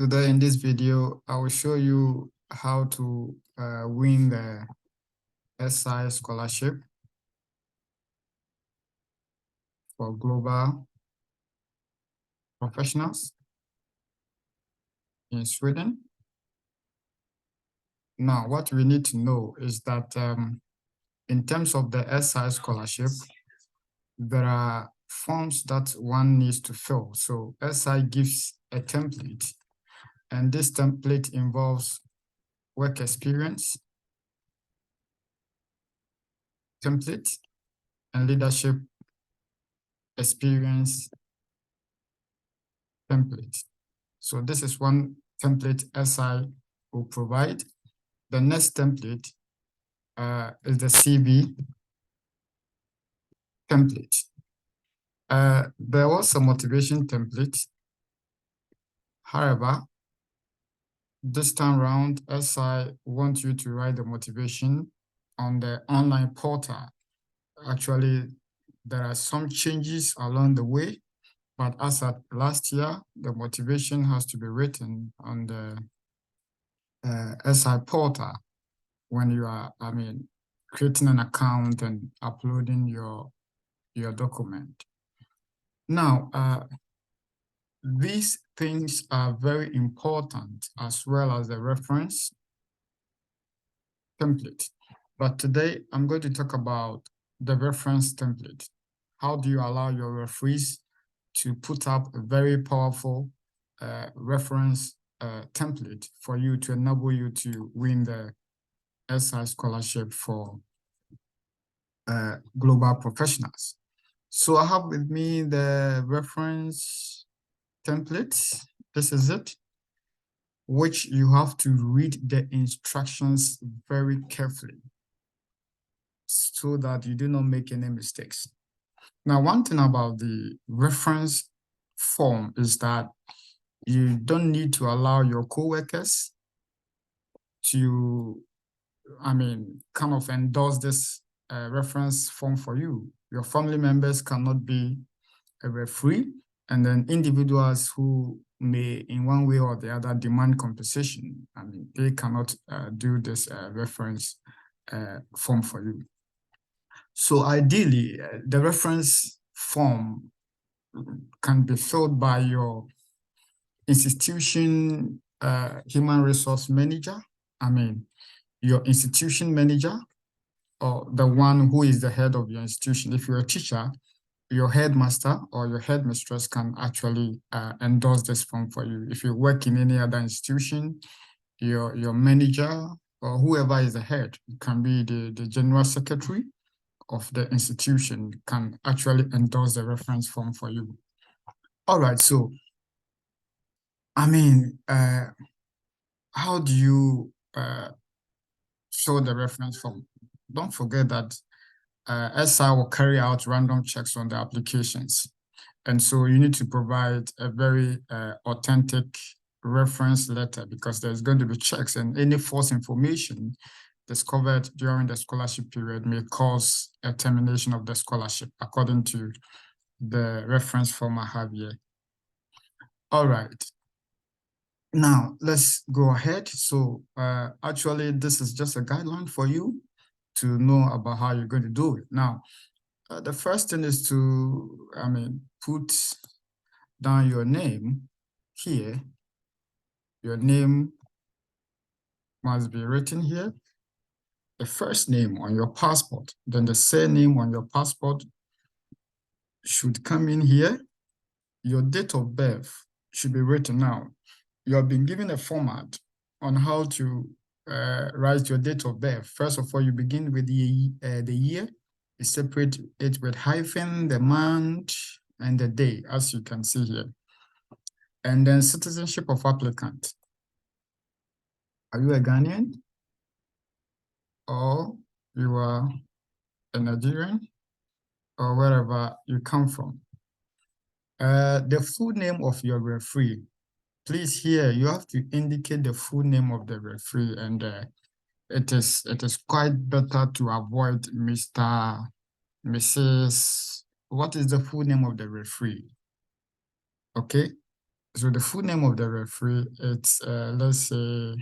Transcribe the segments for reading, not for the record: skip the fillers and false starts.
Today in this video, I will show you how to win the SI scholarship for global professionals in Sweden. Now, what we need to know is that in terms of the SI scholarship, there are forms that one needs to fill. So SI gives a template, and this template involves work experience, template, and leadership experience template. So this is one template SI will provide. The next template is the CV template. There was a motivation template. However, this time around, SI want you to write the motivation on the online portal. Actually, there are some changes along the way, but as at last year, the motivation has to be written on the SI portal when you are, creating an account and uploading your document. Now, these things are very important as well as the reference template. But today I'm going to talk about the reference template. How do you allow your referees to put up a very powerful reference template for you to enable you to win the SI scholarship for global professionals? So I have with me the reference template. This is it, which you have to read the instructions very carefully so that you do not make any mistakes. Now, one thing about the reference form is that you don't need to allow your co-workers to, kind of endorse this reference form for you. Your family members cannot be a referee, and then individuals who may in one way or the other demand compensation, they cannot do this reference form for you. So ideally, the reference form can be filled by your institution human resource manager, your institution manager, or the one who is the head of your institution. If you're a teacher, your headmaster or your headmistress can actually endorse this form for you. If you work in any other institution, your manager or whoever is the head, it can be the general secretary of the institution, can actually endorse the reference form for you. All right, so how do you show the reference form? Don't forget that SI will carry out random checks on the applications. And so you need to provide a very authentic reference letter, because there's going to be checks, and any false information discovered during the scholarship period may cause a termination of the scholarship, according to the reference form I have here. All right. Now, let's go ahead. So actually, this is just a guideline for you to know about how you're going to do it. Now, the first thing is to, put down your name here. Your name must be written here. The first name on your passport, then the surname on your passport should come in here. Your date of birth should be written now. You have been given a format on how to write your date of birth. First of all, you begin with the year. You separate it with hyphen, the month, and the day, as you can see here. And then citizenship of applicant. Are you a Ghanaian? Or you are a Nigerian? Or wherever you come from. The full name of your referee. Please, here you have to indicate the full name of the referee, and it is quite better to avoid Mr., Mrs. What is the full name of the referee? Okay, So the full name of the referee, it's let's say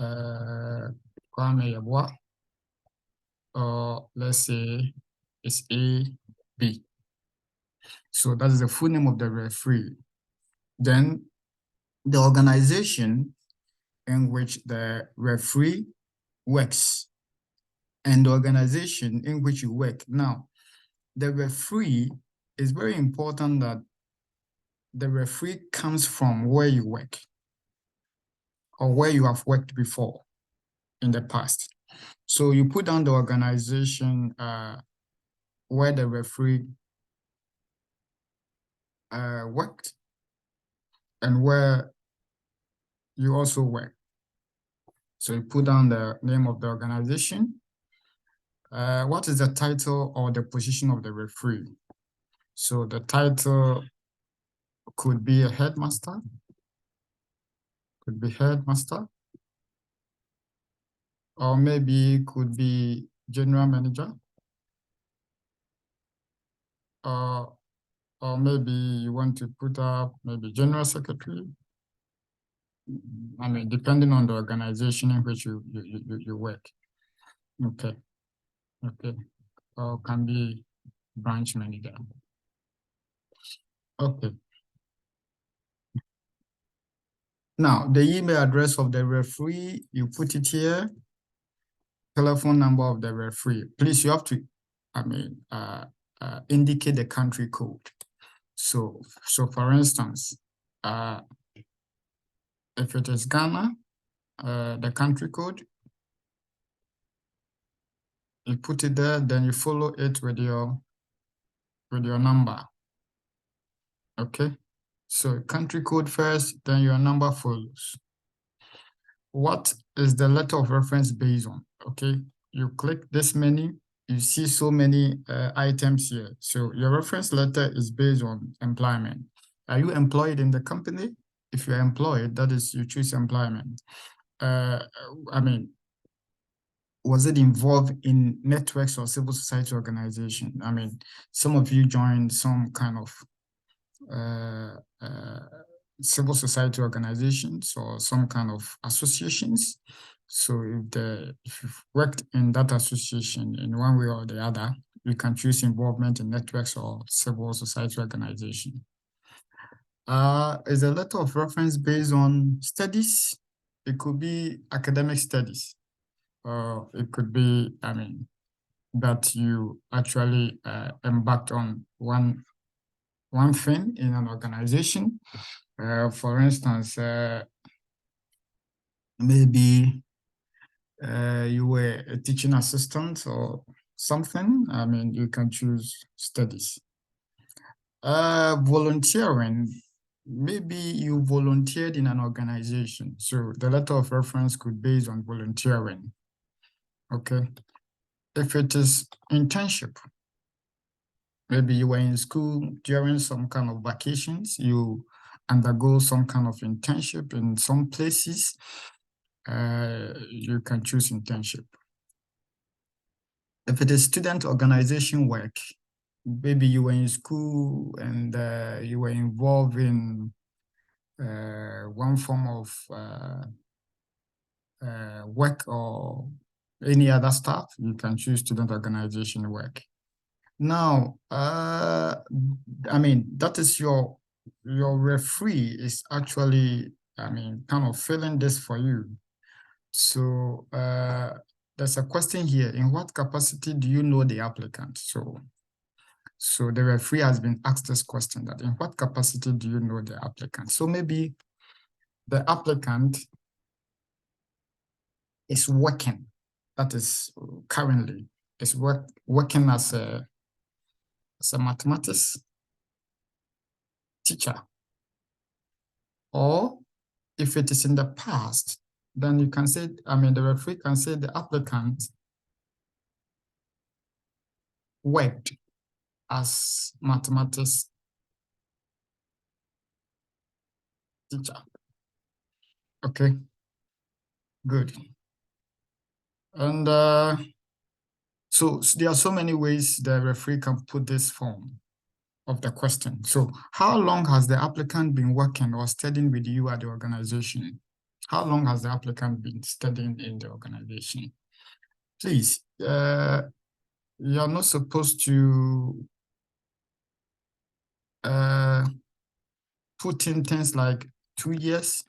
Kwame Yabwa, or let's say it's AB. So that is the full name of the referee. Then the organization in which the referee works and the organization in which you work. Now, the referee, is very important that the referee comes from where you work or where you have worked before in the past. So you put down the organization where the referee worked and where you also work. So you put down the name of the organization. What is the title or the position of the referee? So the title could be a headmaster, or maybe could be general manager, or maybe you want to put up maybe general secretary. I mean, depending on the organization in which you work. Okay. Or can be branch manager. Okay. Now, the email address of the referee, you put it here. Telephone number of the referee. Please, you have to, indicate the country code. So for instance, if it is Ghana, the country code, you put it there, then you follow it with your number. Okay, so country code first, then your number follows. What is the letter of reference based on? Okay, you click this menu, you see so many items here. So your reference letter is based on employment. Are you employed in the company? If you're employed, that is, you choose employment. Was it involved in networks or civil society organization? I mean, some of you joined some kind of civil society organizations or some kind of associations. So if you've worked in that association in one way or the other, you can choose involvement in networks or civil society organization. Is a letter of reference based on studies? It could be academic studies. It could be, that you actually embarked on one thing in an organization. For instance, maybe you were a teaching assistant or something. I mean, you can choose studies. Volunteering, maybe you volunteered in an organization. So the letter of reference could be based on volunteering. Okay. If it is internship, maybe you were in school during some kind of vacations, you undergo some kind of internship in some places, you can choose internship. If it is student organization work, maybe you were in school and you were involved in one form of work or any other stuff, you can choose student organization work. Now, that is your referee is actually, kind of filling this for you. So there's a question here. In what capacity do you know the applicant? So the referee has been asked this question, that in what capacity do you know the applicant? So maybe the applicant is working, that is currently, is working as a mathematics teacher. Or if it is in the past, then you can say, the referee can say the applicant worked as mathematics teacher. Okay, good. And so there are so many ways the referee can put this form. of the question. So how long has the applicant been working or studying with you at the organization? How long has the applicant been studying in the organization? Please, you're not supposed to put in things like 2 years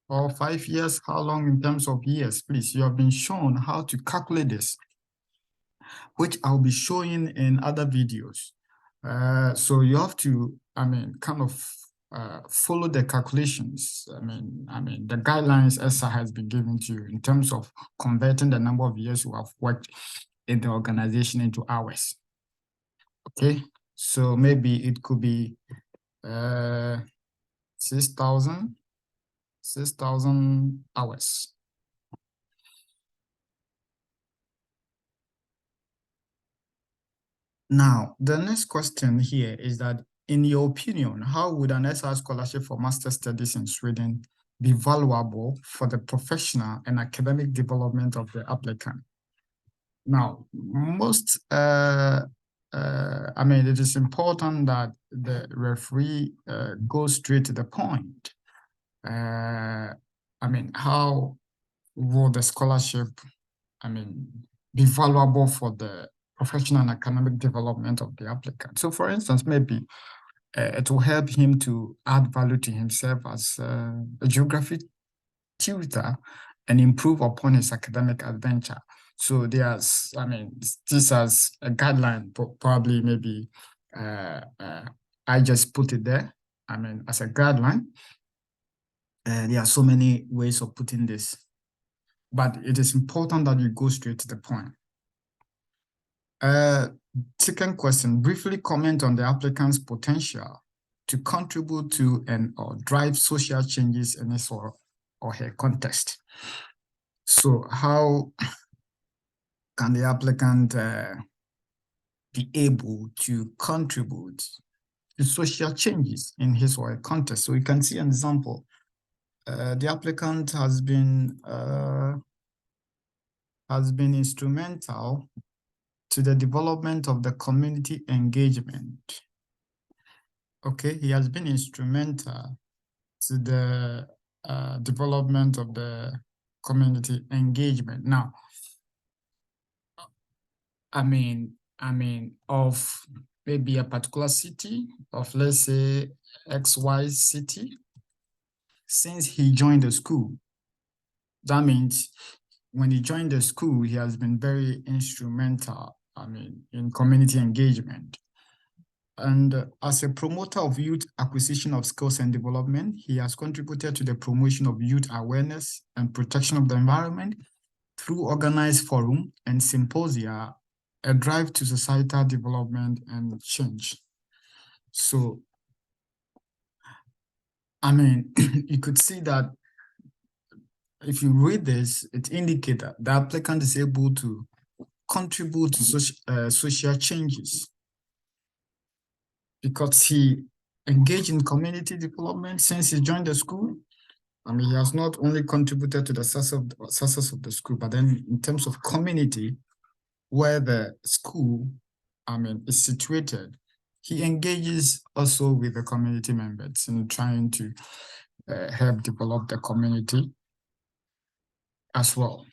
or 5 years. How long in terms of years? Please, you have been shown how to calculate this, which I'll be showing in other videos. So you have to, kind of follow the calculations. The guidelines ESA has been given to you in terms of converting the number of years you have worked in the organization into hours. Okay, so maybe it could be 6,000 hours. Now, the next question here is that, in your opinion, how would an SR scholarship for master studies in Sweden be valuable for the professional and academic development of the applicant? Now, it is important that the referee goes straight to the point. How will the scholarship, be valuable for the professional and academic development of the applicant? So, for instance, maybe it will help him to add value to himself as a geography tutor and improve upon his academic adventure. So there's, this as a guideline, probably maybe I just put it there, as a guideline. There are so many ways of putting this, but it is important that you go straight to the point. Second question, briefly comment on the applicant's potential to contribute to or drive social changes in his or her context. So how can the applicant be able to contribute to social changes in his or her context? So you can see an example. The applicant has been instrumental to the development of the community engagement. Okay, he has been instrumental to the development of the community engagement. Now, of maybe a particular city of, let's say, XY city, since he joined the school. That means when he joined the school, he has been very instrumental, in community engagement. And as a promoter of youth acquisition of skills and development, he has contributed to the promotion of youth awareness and protection of the environment through organized forum and symposia, a drive to societal development and change. So, you could see that if you read this, it indicates that the applicant is able to contribute to social changes because he engaged in community development since he joined the school. He has not only contributed to the success of the school, but then in terms of community where the school, is situated, he engages also with the community members in trying to help develop the community as well.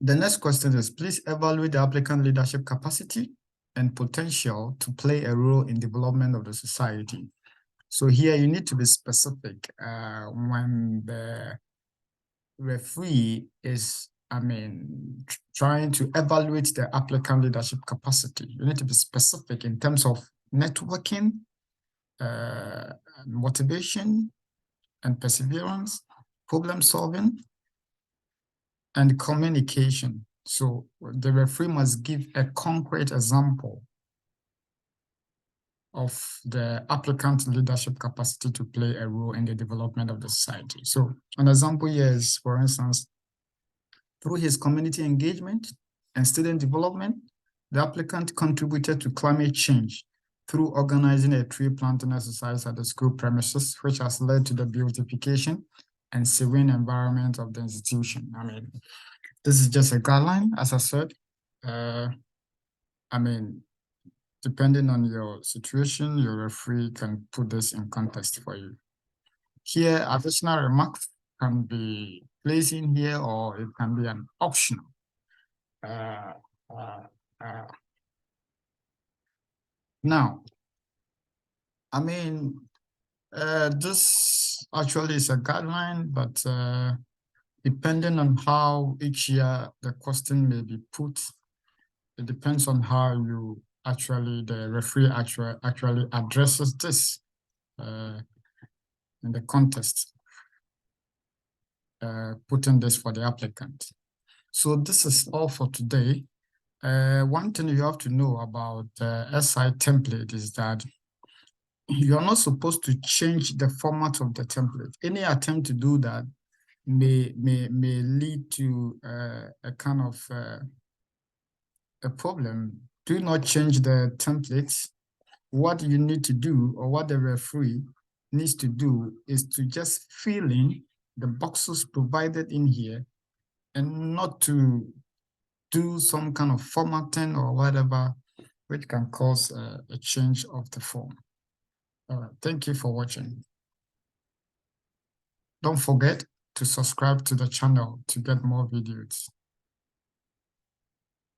The next question is, please evaluate the applicant leadership capacity and potential to play a role in development of the society. So here you need to be specific when the referee is, trying to evaluate the applicant leadership capacity. You need to be specific in terms of networking, motivation and perseverance, problem solving, and communication. So the referee must give a concrete example of the applicant's leadership capacity to play a role in the development of the society. So an example here is, for instance, through his community engagement and student development, the applicant contributed to climate change through organizing a tree planting exercise at the school premises, which has led to the beautification and serene environment of the institution. This is just a guideline, as I said. Depending on your situation, your referee can put this in context for you. Here, additional remarks can be placed in here, or it can be an optional. Now, I mean, this actually is a guideline, but depending on how each year the question may be put, it depends on how you the referee actually addresses this in the context, putting this for the applicant. So this is all for today. One thing you have to know about the SI template is that you're not supposed to change the format of the template. Any attempt to do that may lead to a kind of a problem. Do not change the templates. What you need to do, or what the referee needs to do, is to just fill in the boxes provided in here, and not to do some kind of formatting or whatever, which can cause a change of the form. Thank you for watching. Don't forget to subscribe to the channel to get more videos.